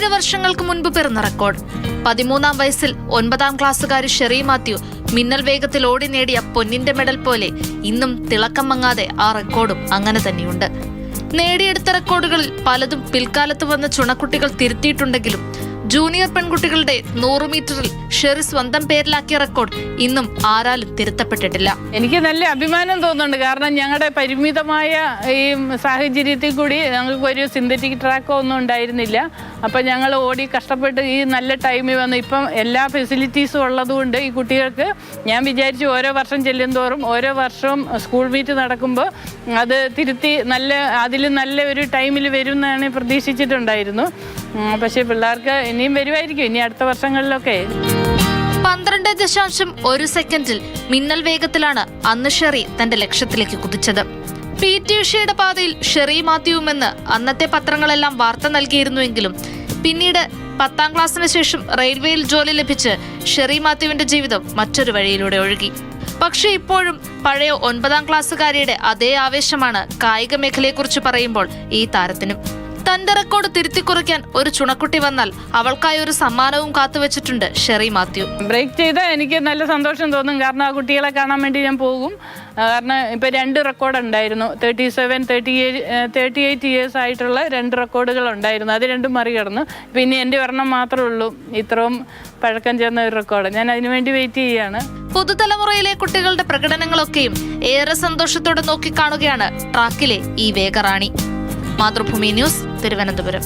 7 വർഷങ്ങൾക്ക് മുൻപ് പിറന്ന റെക്കോർഡ്. 13-ാം വയസ്സിൽ 9-ാം ക്ലാസ്സുകാരി ഷെറി മാത്യു മിന്നൽ വേഗത്തിൽ ഓടി നേടിയ പൊന്നിന്റെ മെഡൽ പോലെ ഇന്നും തിളക്കം മങ്ങാതെ ആ റെക്കോർഡും അങ്ങനെ തന്നെയുണ്ട്. നേടിയെടുത്ത റെക്കോർഡുകളിൽ പലതും പിൽക്കാലത്ത് വന്ന ചുണക്കുട്ടികൾ തിരുത്തിയിട്ടുണ്ടെങ്കിലും ജൂനിയർ പെൺകുട്ടികളുടെ 100 മീറ്ററിൽ ഷെറി സ്വന്തം പേരിലാക്കിയ റെക്കോർഡ് ഇന്നും ആരാലും തിരുത്തപ്പെട്ടിട്ടില്ല. എനിക്ക് നല്ല അഭിമാനം തോന്നുന്നുണ്ട്. കാരണം ഞങ്ങളുടെ പരിമിതമായ ഈ സാഹചര്യത്തിൽ കൂടി ഞങ്ങൾക്ക് ഒരു സിന്തറ്റിക് ട്രാക്കോ ഒന്നും ഉണ്ടായിരുന്നില്ല. അപ്പം ഞങ്ങൾ ഓടി കഷ്ടപ്പെട്ട് ഈ നല്ല ടൈമിൽ വന്ന് ഇപ്പം എല്ലാ ഫെസിലിറ്റീസും ഉള്ളതുകൊണ്ട് ഈ കുട്ടികൾക്ക് ഞാൻ വിചാരിച്ചു ഓരോ വർഷം ചെല്ലുന്തോറും ഓരോ വർഷവും സ്കൂൾ മീറ്റ് നടക്കുമ്പോൾ അത് തിരുത്തി അതിൽ നല്ല ഒരു ടൈമിൽ വരും എന്നാണ് പ്രതീക്ഷിച്ചിട്ടുണ്ടായിരുന്നു. പക്ഷേ പിള്ളേർക്ക് ഇനിയും വരുമായിരിക്കും ഇനി അടുത്ത വർഷങ്ങളിലൊക്കെ. 12.1 സെക്കൻഡിൽ മിന്നൽ വേഗത്തിലാണ് അന്ന് ഷെറി തന്റെ ലക്ഷ്യത്തിലേക്ക് കുതിച്ചത്. PT ഉഷയുടെ പാതയിൽ ഷെറി മാത്യുവുമെന്ന് അന്നത്തെ പത്രങ്ങളെല്ലാം വാർത്ത നൽകിയിരുന്നുവെങ്കിലും പിന്നീട് 10-ാം ക്ലാസ്സിന് ശേഷം റെയിൽവേയിൽ ജോലി ലഭിച്ച് ഷെറി മാത്യുവിന്റെ ജീവിതം മറ്റൊരു വഴിയിലൂടെ ഒഴുകി. പക്ഷേ ഇപ്പോഴും പഴയ 9-ാം ക്ലാസ്സുകാരിയുടെ അതേ ആവേശമാണ് കായിക മേഖലയെക്കുറിച്ച് പറയുമ്പോൾ ഈ താരത്തിനും. തന്റെ റെക്കോർഡ് തിരുത്തിക്കുറിക്കാൻ ഒരു ചുണക്കുട്ടി വന്നാൽ അവൾക്കായി ഒരു സമ്മാനവും കാത്തുവെച്ചിട്ടുണ്ട് ഷെറി മാത്യു. ബ്രേക്ക് ചെയ്താൽ എനിക്ക് നല്ല സന്തോഷം തോന്നും. കാരണം ആ കുട്ടികളെ കാണാൻ വേണ്ടി ഞാൻ പോകും. കാരണം ഇപ്പം 2 റെക്കോർഡ് ഉണ്ടായിരുന്നു. 37, 38 ഇയേഴ്സ് ആയിട്ടുള്ള 2 റെക്കോർഡുകൾ ഉണ്ടായിരുന്നു. അത് 2 മറികടന്നു. പിന്നെ എൻ്റെ ഒരെണ്ണം മാത്രമേ ഉള്ളൂ ഇത്രയും പഴക്കം ചെന്ന ഒരു റെക്കോർഡ്. ഞാൻ അതിനുവേണ്ടി വെയിറ്റ് ചെയ്യുകയാണ്. പുതുതലമുറയിലെ കുട്ടികളുടെ പ്രകടനങ്ങളൊക്കെയും ഏറെ സന്തോഷത്തോടെ നോക്കിക്കാണുകയാണ് ട്രാക്കിലെ ഈ വേഗറാണി. മാതൃഭൂമി ന്യൂസ്, തിരുവനന്തപുരം.